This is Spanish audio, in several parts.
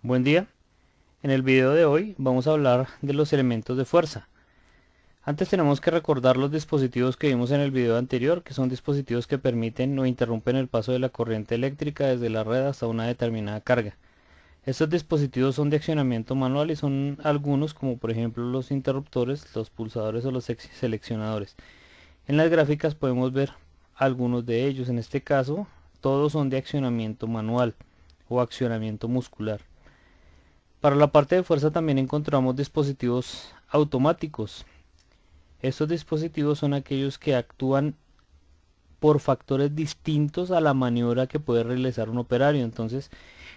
Buen día. En el video de hoy vamos a hablar de los elementos de fuerza. Antes tenemos que recordar los dispositivos que vimos en el video anterior, que son dispositivos que permiten o interrumpen el paso de la corriente eléctrica desde la red hasta una determinada carga. Estos dispositivos son de accionamiento manual y son algunos, como por ejemplo los interruptores, los pulsadores o los seleccionadores. En las gráficas podemos ver algunos de ellos. En este caso todos son de accionamiento manual o accionamiento muscular. Para la parte de fuerza también encontramos dispositivos automáticos. Estos dispositivos son aquellos que actúan por factores distintos a la maniobra que puede realizar un operario. Entonces,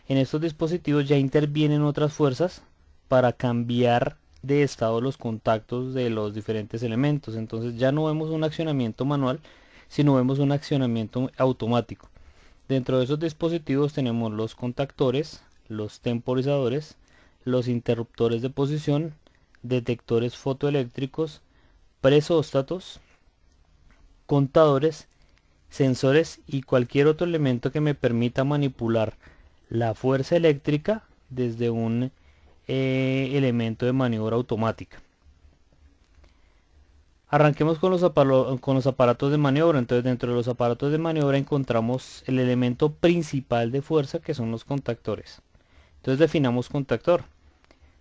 en estos dispositivos ya intervienen otras fuerzas para cambiar de estado los contactos de los diferentes elementos. Entonces ya no vemos un accionamiento manual, sino vemos un accionamiento automático. Dentro de esos dispositivos tenemos los contactores, los temporizadores, los interruptores de posición, detectores fotoeléctricos, presóstatos, contadores, sensores y cualquier otro elemento que me permita manipular la fuerza eléctrica desde un elemento de maniobra automática. Arranquemos con los aparatos de maniobra. Entonces, dentro de los aparatos de maniobra encontramos el elemento principal de fuerza, que son los contactores. Entonces definamos contactor.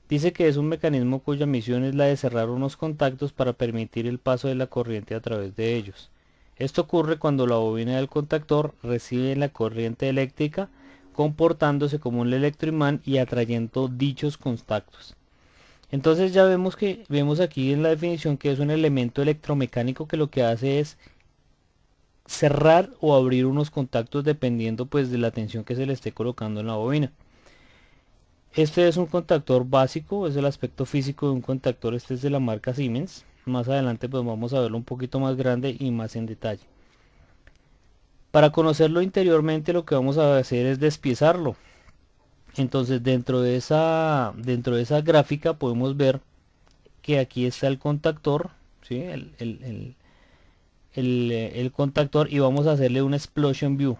Dice que es un mecanismo cuya misión es la de cerrar unos contactos para permitir el paso de la corriente a través de ellos. Esto ocurre cuando la bobina del contactor recibe la corriente eléctrica comportándose como un electroimán y atrayendo dichos contactos. Entonces ya vemos aquí en la definición que es un elemento electromecánico que lo que hace es cerrar o abrir unos contactos dependiendo pues de la tensión que se le esté colocando en la bobina. Este es un contactor básico, es el aspecto físico de un contactor. Este es de la marca Siemens. Más adelante pues vamos a verlo un poquito más grande y más en detalle. Para conocerlo interiormente lo que vamos a hacer es despiezarlo. Entonces dentro de esa gráfica podemos ver que aquí está el contactor, ¿sí? el contactor, y vamos a hacerle un explosion view.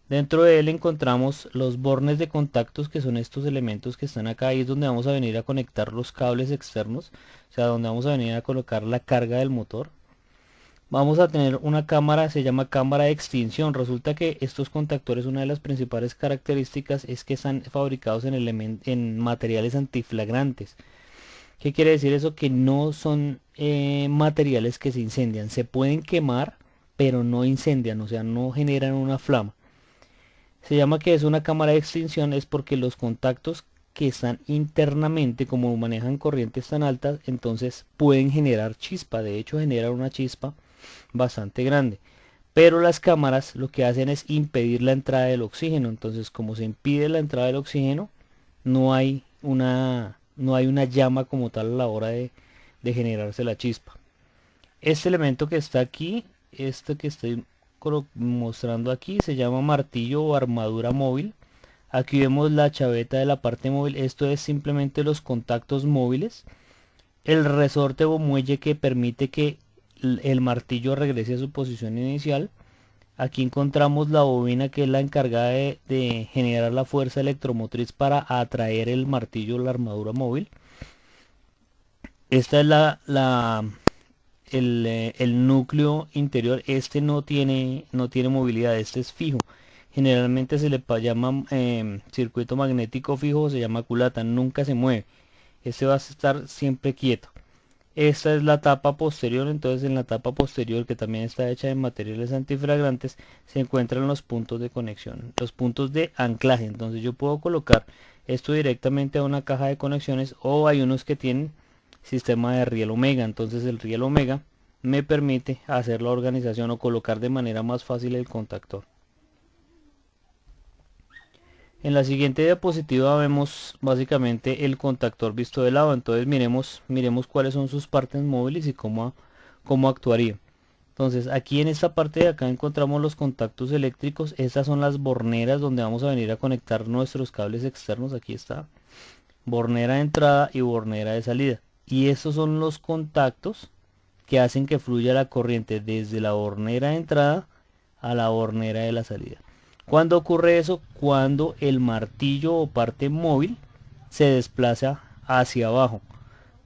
Dentro de él encontramos los bornes de contactos, que son estos elementos que están acá. Ahí es donde vamos a venir a conectar los cables externos, o sea, donde vamos a venir a colocar la carga del motor. Vamos a tener una cámara, se llama cámara de extinción. Resulta que estos contactores, una de las principales características es que están fabricados en materiales antiflagrantes. ¿Qué quiere decir eso? Que no son materiales que se incendian. Se pueden quemar, pero no incendian, o sea, no generan una flama. Se llama que es una cámara de extinción, es porque los contactos que están internamente, como manejan corrientes tan altas, entonces pueden generar chispa. De hecho generan una chispa bastante grande, pero las cámaras lo que hacen es impedir la entrada del oxígeno. Entonces, como se impide la entrada del oxígeno, no hay una llama como tal a la hora de generarse la chispa. Este elemento que está aquí, este que estoy mostrando aquí, se llama martillo o armadura móvil. Aquí vemos la chaveta de la parte móvil. Esto es simplemente los contactos móviles, el resorte o muelle que permite que el martillo regrese a su posición inicial. Aquí encontramos la bobina, que es la encargada de generar la fuerza electromotriz para atraer el martillo o la armadura móvil. Esta es el núcleo interior. Este no tiene movilidad, este es fijo. Generalmente se le llama circuito magnético fijo, o se llama culata, nunca se mueve. Este va a estar siempre quieto. Esta es la tapa posterior. Entonces en la tapa posterior, que también está hecha de materiales antiflagrantes, se encuentran los puntos de conexión, los puntos de anclaje. Entonces yo puedo colocar esto directamente a una caja de conexiones, o hay unos que tienen sistema de riel omega. Entonces el riel omega me permite hacer la organización o colocar de manera más fácil el contactor. En la siguiente diapositiva vemos básicamente el contactor visto de lado. Entonces miremos cuáles son sus partes móviles y cómo actuaría. Entonces aquí en esta parte de acá encontramos los contactos eléctricos. Estas son las borneras donde vamos a venir a conectar nuestros cables externos. Aquí está bornera de entrada y bornera de salida, y estos son los contactos que hacen que fluya la corriente desde la bornera de entrada a la bornera de la salida. ¿Cuándo ocurre eso? Cuando el martillo o parte móvil se desplaza hacia abajo.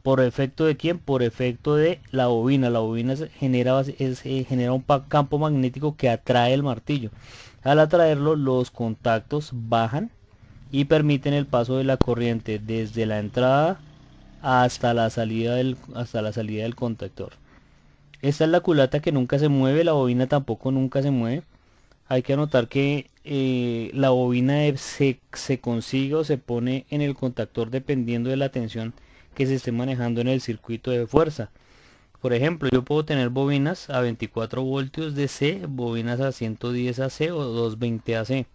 ¿Por efecto de quién? Por efecto de la bobina. La bobina genera un campo magnético que atrae el martillo. Al atraerlo, los contactos bajan y permiten el paso de la corriente desde la entrada hasta la salida del contactor. Esta es la culata que nunca se mueve, la bobina tampoco nunca se mueve. Hay que anotar que la bobina se consigue o se pone en el contactor dependiendo de la tensión que se esté manejando en el circuito de fuerza. Por ejemplo, yo puedo tener bobinas a 24 voltios DC, bobinas a 110 AC o 220 AC.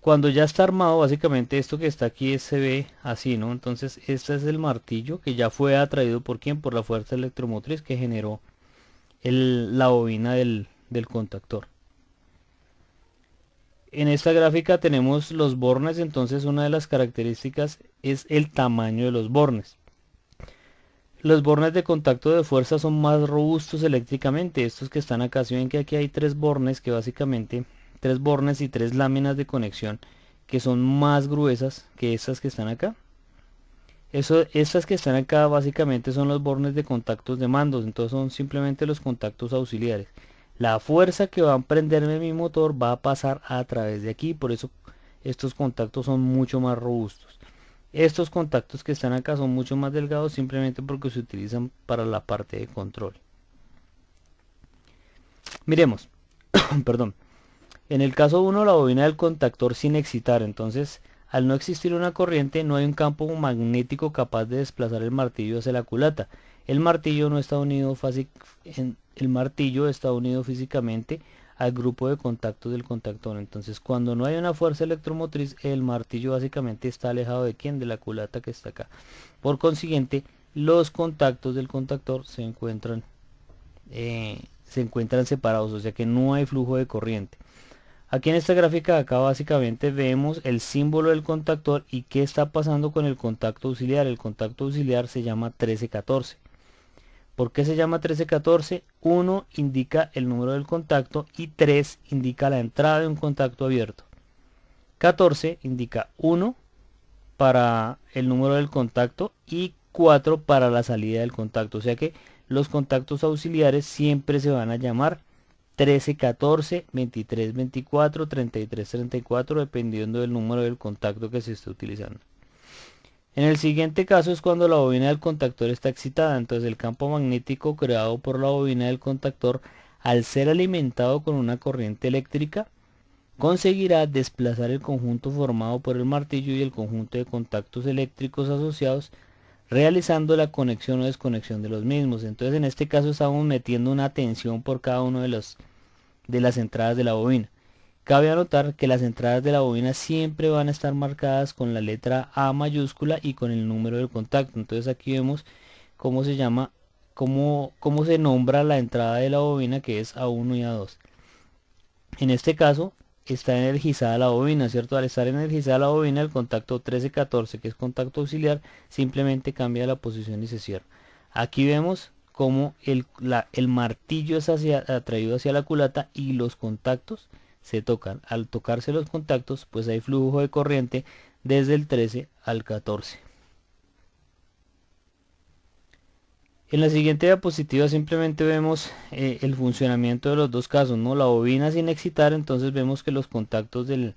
Cuando ya está armado, básicamente esto que está aquí se ve así, ¿no? Entonces este es el martillo que ya fue atraído por quién, por la fuerza electromotriz que generó la bobina del contactor. En esta gráfica tenemos los bornes, entonces una de las características es el tamaño de los bornes. Los bornes de contacto de fuerza son más robustos eléctricamente. Estos que están acá, si ven que aquí hay tres bornes, que básicamente tres bornes y tres láminas de conexión que son más gruesas que estas que están acá. Estas que están acá básicamente son los bornes de contactos de mandos, entonces son simplemente los contactos auxiliares. La fuerza que va a emprenderme mi motor va a pasar a través de aquí, por eso estos contactos son mucho más robustos. Estos contactos que están acá son mucho más delgados simplemente porque se utilizan para la parte de control. Miremos, perdón. En el caso 1, la bobina del contactor sin excitar, entonces al no existir una corriente no hay un campo magnético capaz de desplazar el martillo hacia la culata. El martillo está unido físicamente al grupo de contactos del contactor. Entonces cuando no hay una fuerza electromotriz, el martillo básicamente está alejado de quién, de la culata que está acá. Por consiguiente, los contactos del contactor se encuentran separados, o sea que no hay flujo de corriente. Aquí en esta gráfica de acá básicamente vemos el símbolo del contactor y qué está pasando con el contacto auxiliar. El contacto auxiliar se llama 1314. ¿Por qué se llama 1314? 1 indica el número del contacto y 3 indica la entrada de un contacto abierto. 14 indica 1 para el número del contacto y 4 para la salida del contacto. O sea que los contactos auxiliares siempre se van a llamar 13, 14, 23, 24, 33, 34, dependiendo del número del contacto que se esté utilizando. En el siguiente caso es cuando la bobina del contactor está excitada, entonces el campo magnético creado por la bobina del contactor, al ser alimentado con una corriente eléctrica, conseguirá desplazar el conjunto formado por el martillo y el conjunto de contactos eléctricos asociados, realizando la conexión o desconexión de los mismos. Entonces en este caso estamos metiendo una tensión por cada uno de las entradas de la bobina. Cabe anotar que las entradas de la bobina siempre van a estar marcadas con la letra A mayúscula y con el número del contacto. Entonces aquí vemos cómo se llama, cómo se nombra la entrada de la bobina, que es A1 y A2. En este caso está energizada la bobina, ¿cierto? Al estar energizada la bobina, el contacto 1314, que es contacto auxiliar, simplemente cambia la posición y se cierra. Aquí vemos cómo el martillo es atraído hacia la culata y los contactos se tocan. Al tocarse los contactos, pues hay flujo de corriente desde el 13 al 14. En la siguiente diapositiva simplemente vemos el funcionamiento de los dos casos, ¿no? La bobina sin excitar, entonces vemos que los contactos del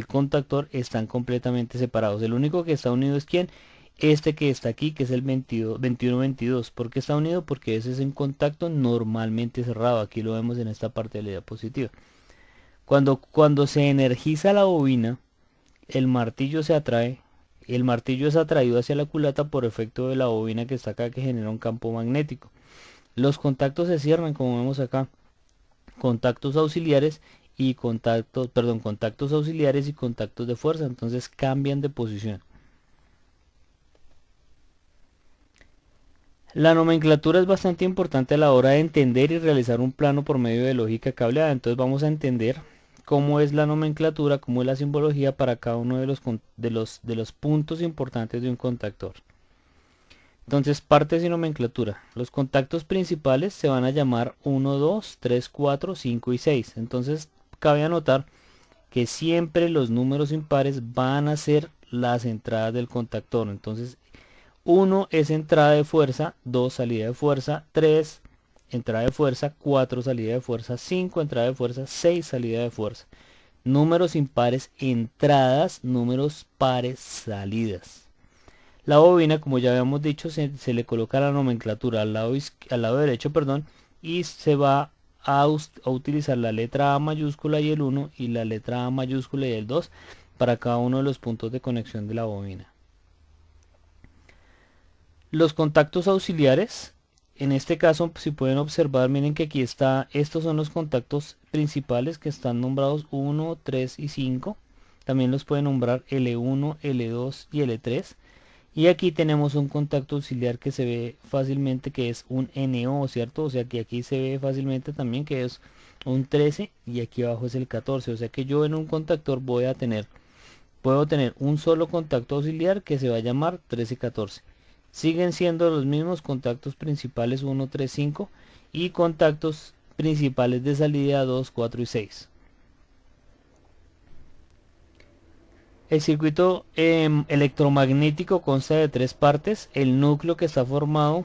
contactor están completamente separados. El único que está unido es ¿quién? Este que está aquí, que es el 21-22. ¿Por qué está unido? Porque ese es un contacto normalmente cerrado. Aquí lo vemos en esta parte de la diapositiva. Cuando se energiza la bobina, el martillo se atrae. El martillo es atraído hacia la culata por efecto de la bobina que está acá, que genera un campo magnético. Los contactos se cierran, como vemos acá. Contactos auxiliares y contactos auxiliares y contactos de fuerza. Entonces cambian de posición. La nomenclatura es bastante importante a la hora de entender y realizar un plano por medio de lógica cableada. Entonces vamos a entender cómo es la nomenclatura, cómo es la simbología para cada uno de los puntos importantes de un contactor. Entonces, partes y nomenclatura. Los contactos principales se van a llamar 1, 2, 3, 4, 5 y 6. Entonces, cabe anotar que siempre los números impares van a ser las entradas del contactor. Entonces 1 es entrada de fuerza, 2 salida de fuerza, 3 entrada de fuerza, 4 salida de fuerza, 5 entrada de fuerza, 6 salida de fuerza. Números impares entradas, números pares salidas. La bobina, como ya habíamos dicho, se le coloca la nomenclatura al lado derecho, perdón, y se va a utilizar la letra A mayúscula y el 1 y la letra A mayúscula y el 2 para cada uno de los puntos de conexión de la bobina. Los contactos auxiliares, en este caso, si pueden observar, miren que aquí está, estos son los contactos principales que están nombrados 1, 3 y 5. También los pueden nombrar L1, L2 y L3. Y aquí tenemos un contacto auxiliar que se ve fácilmente que es un NO, ¿cierto? O sea que aquí se ve fácilmente también que es un 13 y aquí abajo es el 14. O sea que yo en un contactor puedo tener un solo contacto auxiliar que se va a llamar 13-14. Siguen siendo los mismos contactos principales 1, 3, 5 y contactos principales de salida 2, 4 y 6. El circuito electromagnético consta de 3 partes. El núcleo, que está formado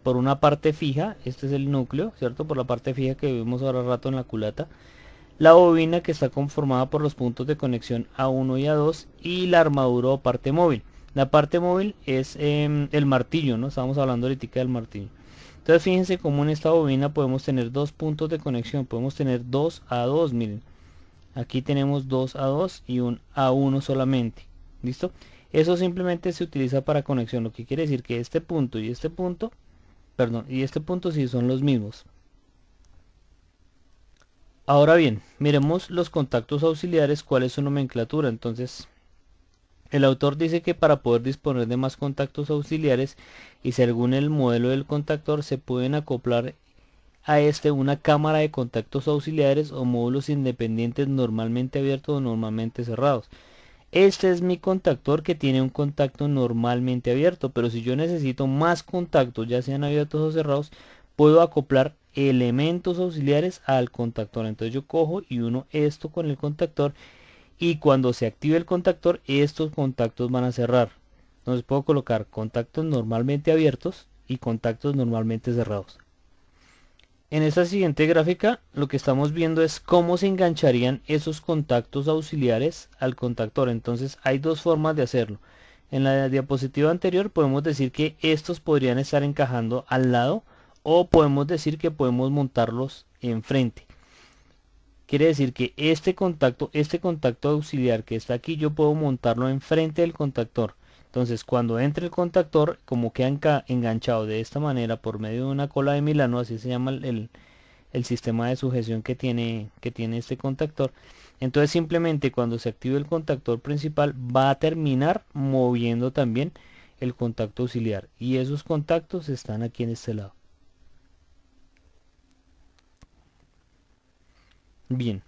por una parte fija, este es el núcleo, ¿cierto? Por la parte fija que vimos ahora rato en la culata. La bobina, que está conformada por los puntos de conexión A1 y A2, y la armadura o parte móvil. La parte móvil es el martillo, ¿no? Estábamos hablando ahorita del martillo. Entonces fíjense cómo en esta bobina podemos tener dos puntos de conexión. Podemos tener 2 A2, miren. Aquí tenemos 2 A2 y un A1 solamente. ¿Listo? Eso simplemente se utiliza para conexión, lo que quiere decir que este punto y este punto, perdón, y este punto sí son los mismos. Ahora bien, miremos los contactos auxiliares, cuál es su nomenclatura. Entonces, el autor dice que para poder disponer de más contactos auxiliares y según el modelo del contactor se pueden acoplar a este una cámara de contactos auxiliares o módulos independientes normalmente abiertos o normalmente cerrados. Este es mi contactor que tiene un contacto normalmente abierto, pero si yo necesito más contactos, ya sean abiertos o cerrados, puedo acoplar elementos auxiliares al contactor. Entonces yo cojo y uno esto con el contactor y cuando se active el contactor, estos contactos van a cerrar. Entonces puedo colocar contactos normalmente abiertos y contactos normalmente cerrados. En esta siguiente gráfica lo que estamos viendo es cómo se engancharían esos contactos auxiliares al contactor. Entonces hay dos formas de hacerlo. En la diapositiva anterior podemos decir que estos podrían estar encajando al lado o podemos decir que podemos montarlos enfrente. Quiere decir que este contacto auxiliar que está aquí yo puedo montarlo enfrente del contactor. Entonces cuando entre el contactor, como queda enganchado de esta manera por medio de una cola de Milano, así se llama el sistema de sujeción que tiene este contactor. Entonces simplemente cuando se active el contactor principal va a terminar moviendo también el contacto auxiliar. Y esos contactos están aquí en este lado. Bien.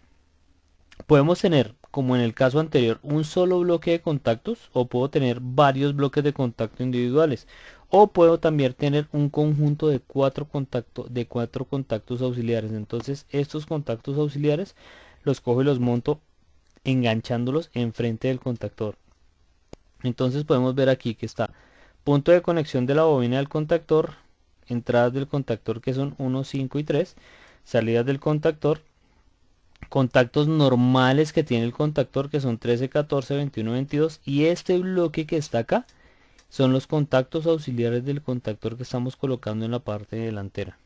Podemos tener, como en el caso anterior, un solo bloque de contactos o puedo tener varios bloques de contacto individuales o puedo también tener un conjunto de cuatro contactos auxiliares. Entonces estos contactos auxiliares los cojo y los monto enganchándolos enfrente del contactor. Entonces podemos ver aquí que está punto de conexión de la bobina del contactor, entradas del contactor que son 1, 5 y 3, salidas del contactor, contactos normales que tiene el contactor que son 13, 14, 21, 22 y este bloque que está acá son los contactos auxiliares del contactor que estamos colocando en la parte delantera.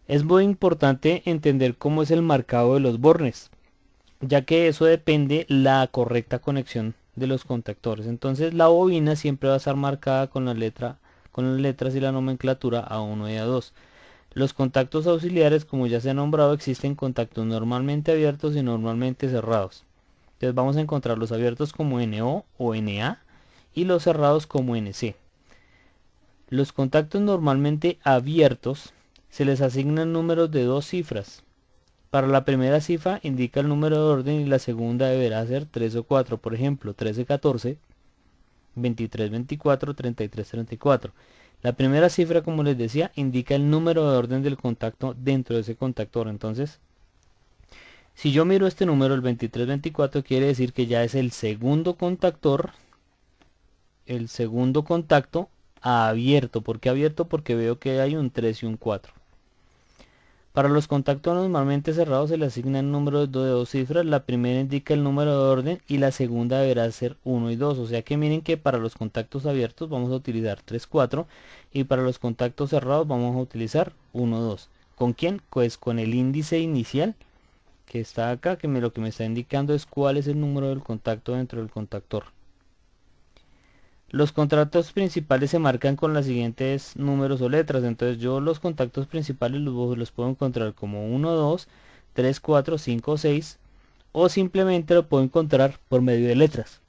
Es muy importante entender cómo es el marcado de los bornes, ya que eso depende la correcta conexión de los contactores. Entonces la bobina siempre va a estar marcada con las letras y la nomenclatura A1 y A2. Los contactos auxiliares, como ya se ha nombrado, existen contactos normalmente abiertos y normalmente cerrados. Entonces vamos a encontrar los abiertos como NO o NA y los cerrados como NC. Los contactos normalmente abiertos se les asignan números de dos cifras. Para la primera cifra indica el número de orden y la segunda deberá ser 3 o 4. Por ejemplo, 13, 14, 23, 24, 33, 34. La primera cifra, como les decía, indica el número de orden del contacto dentro de ese contactor. Entonces, Si yo miro este número, el 2324, quiere decir que ya es el segundo contactor, el segundo contacto abierto. ¿Por qué abierto? Porque veo que hay un 3 y un 4. Para los contactos normalmente cerrados se le asignan números de dos cifras. La primera indica el número de orden y la segunda deberá ser 1 y 2. O sea que miren que para los contactos abiertos vamos a utilizar 3, 4 y para los contactos cerrados vamos a utilizar 1, 2. ¿Con quién? Pues con el índice inicial que está acá, que lo que me está indicando es cuál es el número del contacto dentro del contactor. Los contactos principales se marcan con los siguientes números o letras. Entonces yo los contactos principales los puedo encontrar como 1, 2, 3, 4, 5, 6 o simplemente lo puedo encontrar por medio de letras.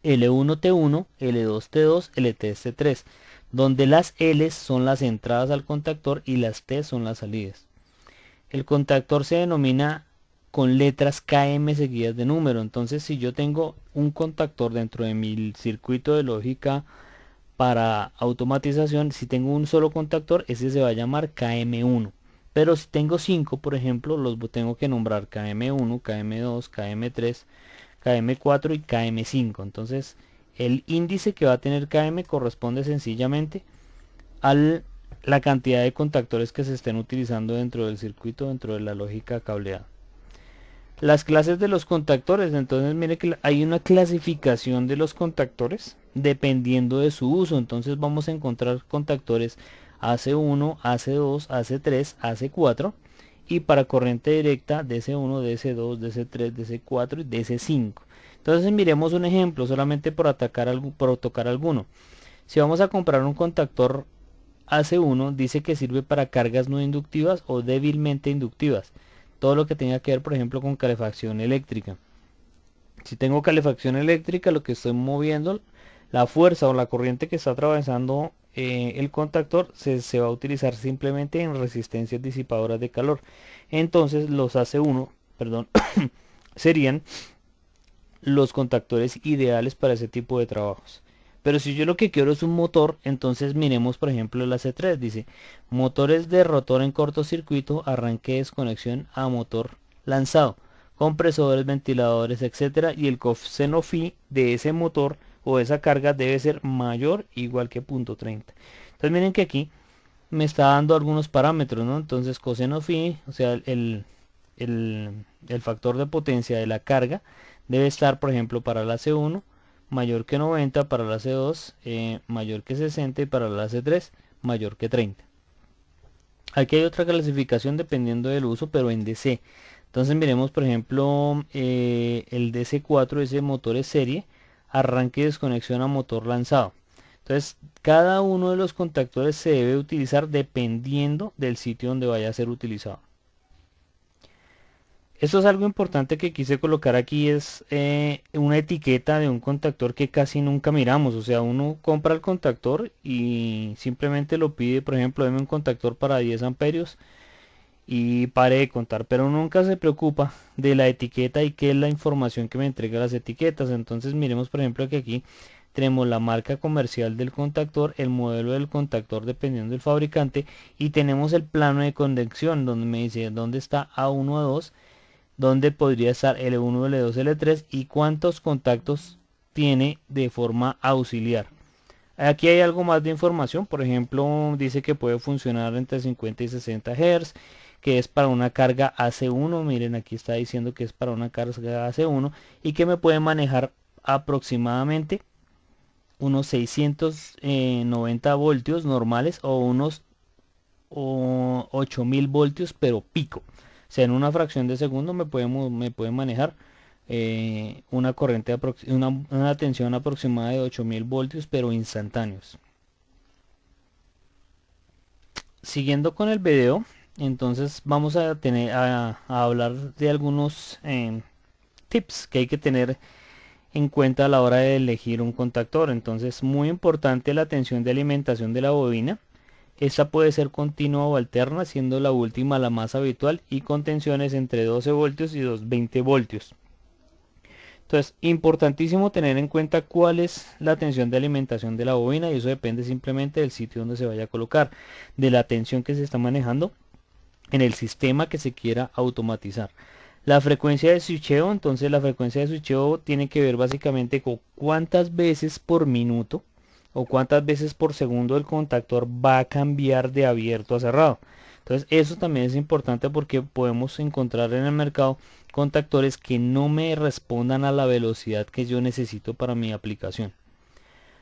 L1T1, L2T2, LTS3, donde las L son las entradas al contactor y las T son las salidas. El contactor se denomina con letras KM seguidas de número. Entonces si yo tengo un contactor dentro de mi circuito de lógica para automatización, si tengo un solo contactor, ese se va a llamar KM1. Pero si tengo 5, por ejemplo, los tengo que nombrar KM1, KM2, KM3, KM4 y KM5. Entonces el índice que va a tener KM corresponde sencillamente a la cantidad de contactores que se estén utilizando dentro del circuito, dentro de la lógica cableada. Las clases de los contactores, entonces mire que hay una clasificación de los contactores dependiendo de su uso. Entonces vamos a encontrar contactores AC1, AC2, AC3, AC4 y para corriente directa DC1, DC2, DC3, DC4 y DC5. Entonces miremos un ejemplo solamente por tocar alguno. Si vamos a comprar un contactor AC1, dice que sirve para cargas no inductivas o débilmente inductivas. Todo lo que tenga que ver, por ejemplo, con calefacción eléctrica. Si tengo calefacción eléctrica, lo que estoy moviendo, la fuerza o la corriente que está atravesando el contactor se va a utilizar simplemente en resistencias disipadoras de calor. Entonces los AC1, perdón, serían los contactores ideales para ese tipo de trabajos. Pero si yo lo que quiero es un motor, entonces miremos por ejemplo el AC3, dice motores de rotor en cortocircuito, arranque, desconexión a motor lanzado, compresores, ventiladores, etcétera, y el coseno phi de ese motor o esa carga debe ser mayor o igual que 0.30. Entonces miren que aquí me está dando algunos parámetros, ¿no? Entonces coseno phi, o sea el factor de potencia de la carga debe estar por ejemplo para la C1 mayor que 90, para la C2 mayor que 60 y para la C3 mayor que 30. Aquí hay otra clasificación dependiendo del uso, pero en DC. Entonces miremos por ejemplo el DC4, ese motor es serie, arranque y desconexión a motor lanzado. Entonces cada uno de los contactores se debe utilizar dependiendo del sitio donde vaya a ser utilizado. Esto es algo importante que quise colocar aquí, es una etiqueta de un contactor que casi nunca miramos. O sea, uno compra el contactor y simplemente lo pide, por ejemplo, deme un contactor para 10 amperios y pare de contar, pero nunca se preocupa de la etiqueta y qué es la información que me entrega las etiquetas. Entonces miremos por ejemplo que aquí tenemos la marca comercial del contactor, el modelo del contactor dependiendo del fabricante y tenemos el plano de conexión donde me dice dónde está A1, A2, donde podría estar L1, L2, L3 y cuántos contactos tiene de forma auxiliar. Aquí hay algo más de información, por ejemplo dice que puede funcionar entre 50 y 60 Hz, que es para una carga AC1, miren aquí está diciendo que es para una carga AC1 y que me puede manejar aproximadamente unos 690 voltios normales o unos 8000 voltios pero pico. O sea, en una fracción de segundo me puede manejar una corriente una tensión aproximada de 8000 voltios pero instantáneos. Siguiendo con el video, entonces vamos a hablar de algunos tips que hay que tener en cuenta a la hora de elegir un contactor. Entonces muy importante la tensión de alimentación de la bobina. Esta puede ser continua o alterna, siendo la última la más habitual y con tensiones entre 12 voltios y 220 voltios. Entonces, importantísimo tener en cuenta cuál es la tensión de alimentación de la bobina y eso depende simplemente del sitio donde se vaya a colocar, de la tensión que se está manejando en el sistema que se quiera automatizar. La frecuencia de switcheo, entonces la frecuencia de switcheo tiene que ver básicamente con cuántas veces por minuto o cuántas veces por segundo el contactor va a cambiar de abierto a cerrado. Entonces eso también es importante porque podemos encontrar en el mercado contactores que no me respondan a la velocidad que yo necesito para mi aplicación.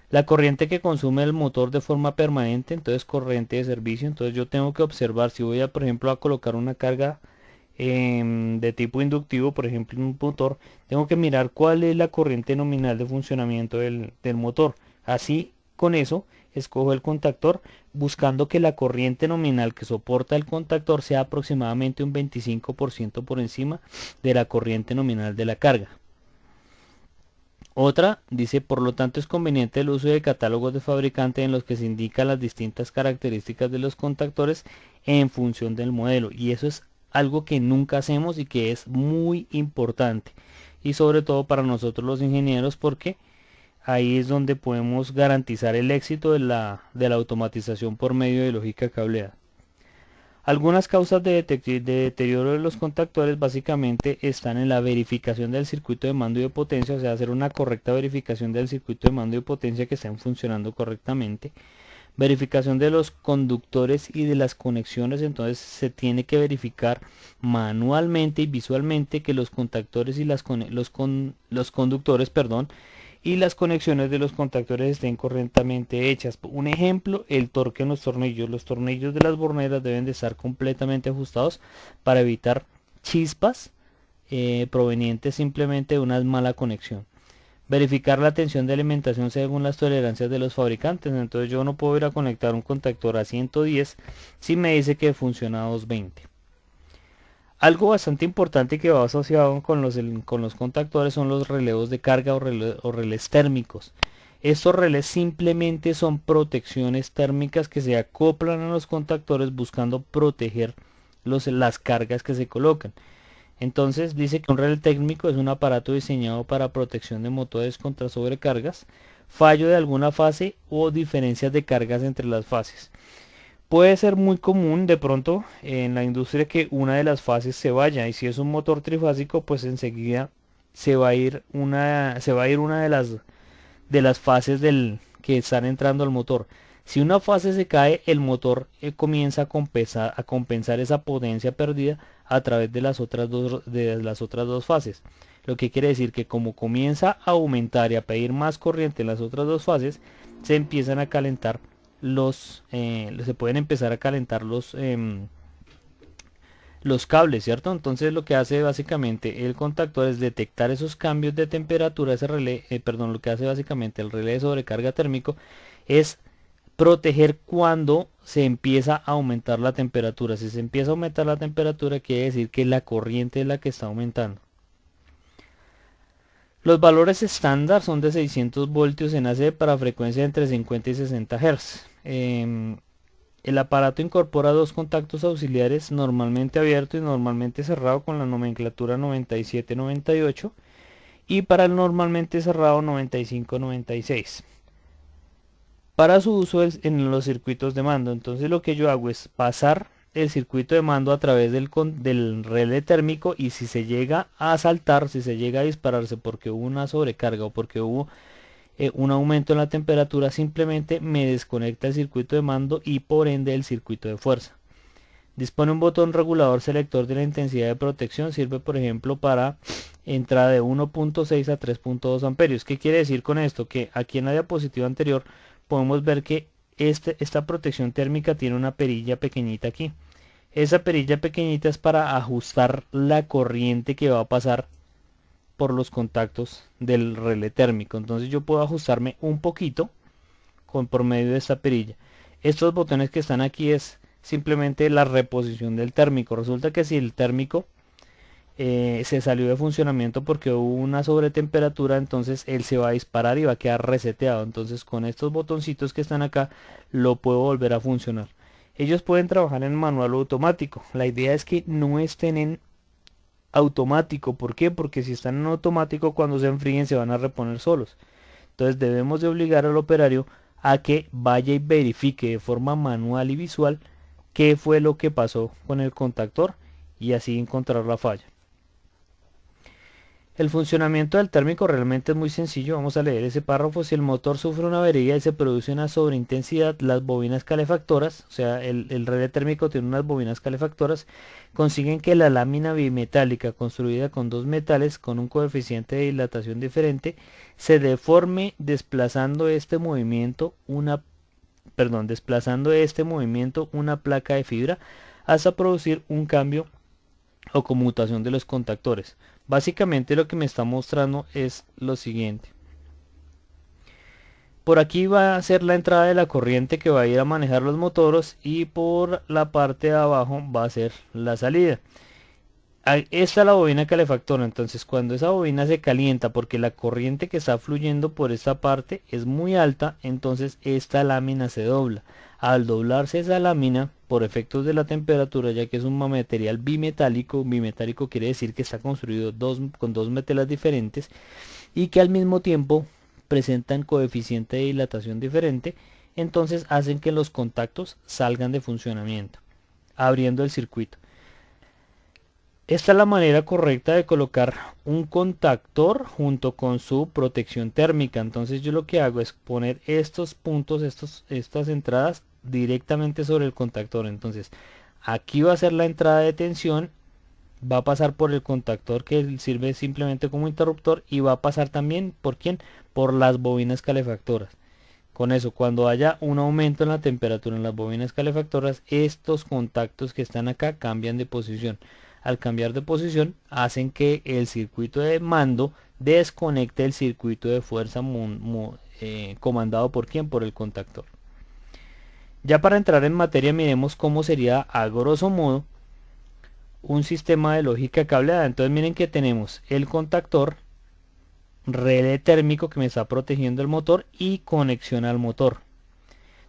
La corriente que consume el motor de forma permanente, entonces corriente de servicio. Entonces yo tengo que observar si voy a, por ejemplo, a colocar una carga de tipo inductivo, por ejemplo en un motor, tengo que mirar cuál es la corriente nominal de funcionamiento del motor. Así, con eso, escojo el contactor buscando que la corriente nominal que soporta el contactor sea aproximadamente un 25% por encima de la corriente nominal de la carga. Otra dice, por lo tanto es conveniente el uso de catálogos de fabricante en los que se indican las distintas características de los contactores en función del modelo, y eso es algo que nunca hacemos y que es muy importante, y sobre todo para nosotros los ingenieros, porque ahí es donde podemos garantizar el éxito de la automatización por medio de lógica cableada. Algunas causas de deterioro de los contactores básicamente están en la verificación del circuito de mando y de potencia, o sea, hacer una correcta verificación del circuito de mando y de potencia que estén funcionando correctamente. Verificación de los conductores y de las conexiones, entonces se tiene que verificar manualmente y visualmente que los contactores y los conductores, y las conexiones de los contactores estén correctamente hechas. Un ejemplo, el torque en los tornillos. Los tornillos de las borneras deben de estar completamente ajustados para evitar chispas provenientes simplemente de una mala conexión. Verificar la tensión de alimentación según las tolerancias de los fabricantes. Entonces yo no puedo ir a conectar un contactor a 110 si me dice que funciona a 220. Algo bastante importante que va asociado con los contactores son los relevos de carga o relés térmicos. Estos relés simplemente son protecciones térmicas que se acoplan a los contactores buscando proteger las cargas que se colocan. Entonces dice que un relé térmico es un aparato diseñado para protección de motores contra sobrecargas, fallo de alguna fase o diferencias de cargas entre las fases. Puede ser muy común de pronto en la industria que una de las fases se vaya, y si es un motor trifásico pues enseguida se va a ir una de las fases que están entrando al motor. Si una fase se cae, el motor comienza a compensar esa potencia perdida a través de las otras dos fases. Lo que quiere decir que como comienza a aumentar y a pedir más corriente en las otras dos fases, se empiezan a calentar se pueden empezar a calentar los cables, ¿cierto? Entonces lo que hace básicamente el contactor es detectar esos cambios de temperatura, lo que hace básicamente el relé de sobrecarga térmico es proteger cuando se empieza a aumentar la temperatura. Si se empieza a aumentar la temperatura, quiere decir que la corriente es la que está aumentando. Los valores estándar son de 600 voltios en AC para frecuencia entre 50 y 60 Hz. El aparato incorpora dos contactos auxiliares, normalmente abierto y normalmente cerrado, con la nomenclatura 97-98, y para el normalmente cerrado 95-96. Para su uso en los circuitos de mando. Entonces lo que yo hago es pasar el circuito de mando a través del relé térmico, y si se llega a saltar, si se llega a dispararse porque hubo una sobrecarga o porque hubo un aumento en la temperatura, simplemente me desconecta el circuito de mando y por ende el circuito de fuerza. Dispone un botón regulador selector de la intensidad de protección. Sirve por ejemplo para entrada de 1.6 a 3.2 amperios. ¿Qué quiere decir con esto? Que aquí en la diapositiva anterior podemos ver que esta protección térmica tiene una perilla pequeñita aquí. Esa perilla pequeñita es para ajustar la corriente que va a pasar por los contactos del relé térmico. Entonces yo puedo ajustarme un poquito por medio de esta perilla. Estos botones que están aquí es simplemente la reposición del térmico. Resulta que si el térmico se salió de funcionamiento porque hubo una sobretemperatura, entonces él se va a disparar y va a quedar reseteado. Entonces con estos botoncitos que están acá lo puedo volver a funcionar. Ellos pueden trabajar en manual o automático. La idea es que no estén en automático. ¿Por qué? Porque si están en automático, cuando se enfríen se van a reponer solos. Entonces debemos de obligar al operario a que vaya y verifique de forma manual y visual qué fue lo que pasó con el contactor y así encontrar la falla. El funcionamiento del térmico realmente es muy sencillo. Vamos a leer ese párrafo. Si el motor sufre una avería y se produce una sobreintensidad, las bobinas calefactoras, o sea, el relé térmico tiene unas bobinas calefactoras, consiguen que la lámina bimetálica construida con dos metales con un coeficiente de dilatación diferente se deforme desplazando este movimiento una placa de fibra hasta producir un cambio o conmutación de los contactores. Básicamente lo que me está mostrando es lo siguiente. Por aquí va a ser la entrada de la corriente que va a ir a manejar los motores y por la parte de abajo va a ser la salida. Esta es la bobina calefactora, entonces cuando esa bobina se calienta porque la corriente que está fluyendo por esta parte es muy alta, entonces esta lámina se dobla. Al doblarse esa lámina, por efectos de la temperatura, ya que es un material bimetálico quiere decir que está construido con dos metales diferentes y que al mismo tiempo presentan coeficiente de dilatación diferente, entonces hacen que los contactos salgan de funcionamiento, abriendo el circuito. Esta es la manera correcta de colocar un contactor junto con su protección térmica. Entonces yo lo que hago es poner estos puntos, estas entradas directamente sobre el contactor. Entonces aquí va a ser la entrada de tensión, va a pasar por el contactor que sirve simplemente como interruptor y va a pasar también ¿por quién? Por las bobinas calefactoras. Con eso, cuando haya un aumento en la temperatura en las bobinas calefactoras, estos contactos que están acá cambian de posición. Al cambiar de posición, hacen que el circuito de mando desconecte el circuito de fuerza comandado por quién, por el contactor. Ya para entrar en materia, miremos cómo sería a grosso modo un sistema de lógica cableada. Entonces miren que tenemos el contactor, relé térmico que me está protegiendo el motor y conexión al motor.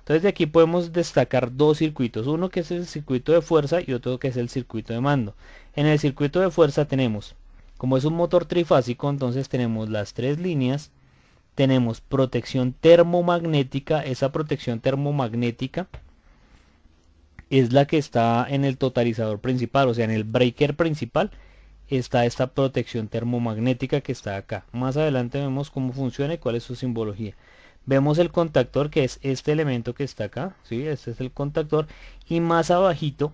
Entonces de aquí podemos destacar dos circuitos, uno que es el circuito de fuerza y otro que es el circuito de mando. En el circuito de fuerza tenemos, como es un motor trifásico, entonces tenemos las tres líneas, tenemos protección termomagnética. Esa protección termomagnética es la que está en el totalizador principal, o sea en el breaker principal está esta protección termomagnética que está acá. Más adelante vemos cómo funciona y cuál es su simbología. Vemos el contactor, que es este elemento que está acá, ¿sí? Este es el contactor, y más abajito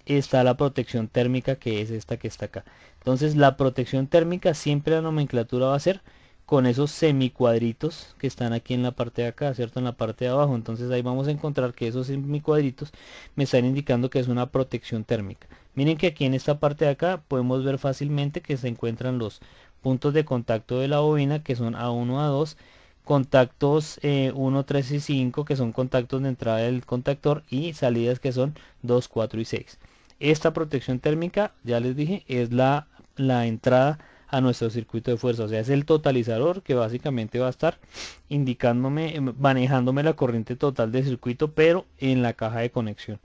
está la protección térmica, que es esta que está acá. Entonces la protección térmica siempre la nomenclatura va a ser con esos semicuadritos que están aquí en la parte de acá, ¿cierto? En la parte de abajo. Entonces ahí vamos a encontrar que esos semicuadritos me están indicando que es una protección térmica. Miren que aquí en esta parte de acá podemos ver fácilmente que se encuentran los puntos de contacto de la bobina, que son A1, A2, contactos 1, 3 y 5, que son contactos de entrada del contactor, y salidas que son 2, 4 y 6. Esta protección térmica, ya les dije, es la entrada a nuestro circuito de fuerza, o sea, es el totalizador que básicamente va a estar indicándome, manejándome la corriente total del circuito, pero en la caja de conexión.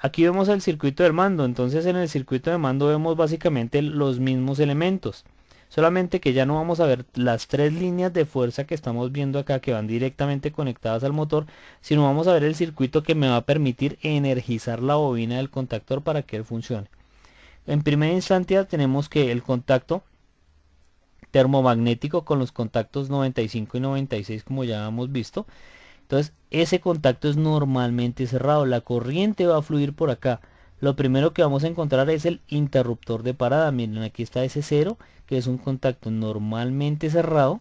Aquí vemos el circuito del mando. Entonces en el circuito de mando vemos básicamente los mismos elementos, solamente que ya no vamos a ver las tres líneas de fuerza que estamos viendo acá, que van directamente conectadas al motor, sino vamos a ver el circuito que me va a permitir energizar la bobina del contactor para que él funcione. En primera instancia tenemos que el contacto termomagnético con los contactos 95 y 96, como ya hemos visto. Entonces ese contacto es normalmente cerrado, la corriente va a fluir por acá. Lo primero que vamos a encontrar es el interruptor de parada. Miren, aquí está ese 0, que es un contacto normalmente cerrado,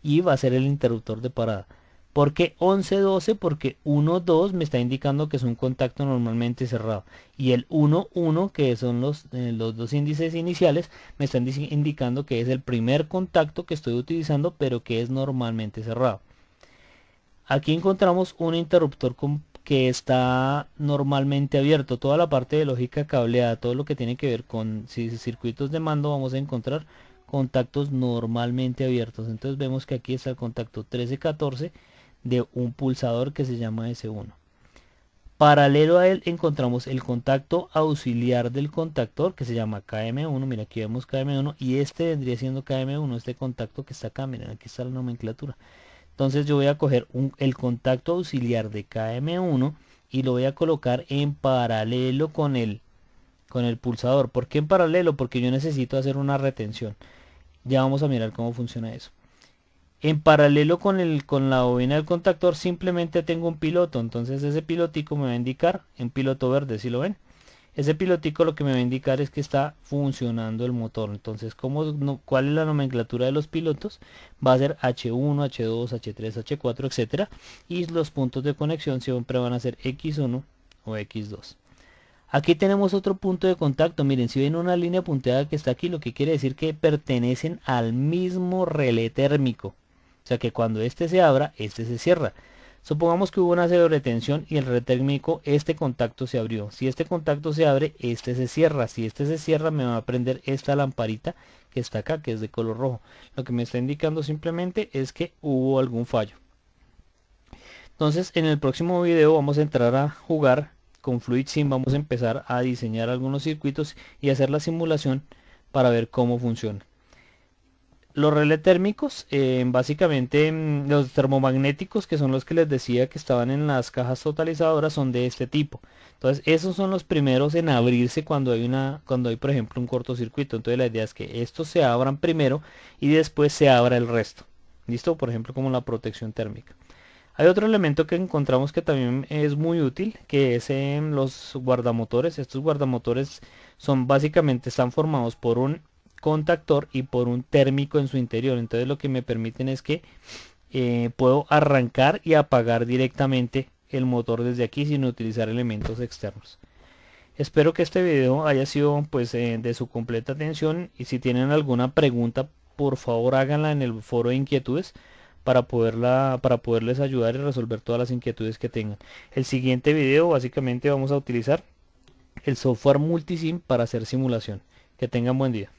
y va a ser el interruptor de parada. ¿Por qué 11-12? Porque 1-2 me está indicando que es un contacto normalmente cerrado, y el 1-1, que son los dos índices iniciales, me están indicando que es el primer contacto que estoy utilizando, pero que es normalmente cerrado. Aquí encontramos un interruptor que está normalmente abierto. Toda la parte de lógica cableada, todo lo que tiene que ver con circuitos de mando, vamos a encontrar contactos normalmente abiertos. Entonces vemos que aquí está el contacto 13-14 de un pulsador que se llama S1. Paralelo a él encontramos el contacto auxiliar del contactor, que se llama KM1. Mira, aquí vemos KM1 y este vendría siendo KM1, este contacto que está acá. Miren, aquí está la nomenclatura. Entonces yo voy a coger el contacto auxiliar de KM1, y lo voy a colocar en paralelo con el pulsador. ¿Por qué en paralelo? Porque yo necesito hacer una retención. Ya vamos a mirar cómo funciona eso. En paralelo con la bobina del contactor simplemente tengo un piloto, entonces ese pilotico me va a indicar, en piloto verde, si lo ven, ese pilotico lo que me va a indicar es que está funcionando el motor. Entonces, ¿cuál es la nomenclatura de los pilotos? Va a ser H1, H2, H3, H4, etcétera, y los puntos de conexión siempre van a ser X1 o X2. Aquí tenemos otro punto de contacto. Miren, si ven una línea punteada que está aquí, lo que quiere decir que pertenecen al mismo relé térmico. O sea que cuando este se abra, este se cierra. Supongamos que hubo una sobretensión y el relé térmico, este contacto se abrió. Si este contacto se abre, este se cierra. Si este se cierra, me va a prender esta lamparita que está acá, que es de color rojo. Lo que me está indicando simplemente es que hubo algún fallo. Entonces, en el próximo video vamos a entrar a jugar con FluidSim, vamos a empezar a diseñar algunos circuitos y hacer la simulación para ver cómo funciona. Los relés térmicos, básicamente los termomagnéticos, que son los que les decía que estaban en las cajas totalizadoras, son de este tipo. Entonces esos son los primeros en abrirse cuando hay por ejemplo un cortocircuito. Entonces la idea es que estos se abran primero y después se abra el resto. ¿Listo? Por ejemplo, como la protección térmica. Hay otro elemento que encontramos que también es muy útil, que es en los guardamotores. Estos guardamotores están formados por un contactor y por un térmico en su interior. Entonces lo que me permiten es que puedo arrancar y apagar directamente el motor desde aquí sin utilizar elementos externos. Espero que este video haya sido pues de su completa atención, y si tienen alguna pregunta, por favor háganla en el foro de inquietudes para poderles ayudar y resolver todas las inquietudes que tengan. El siguiente video básicamente vamos a utilizar el software Multisim para hacer simulación. Que tengan buen día.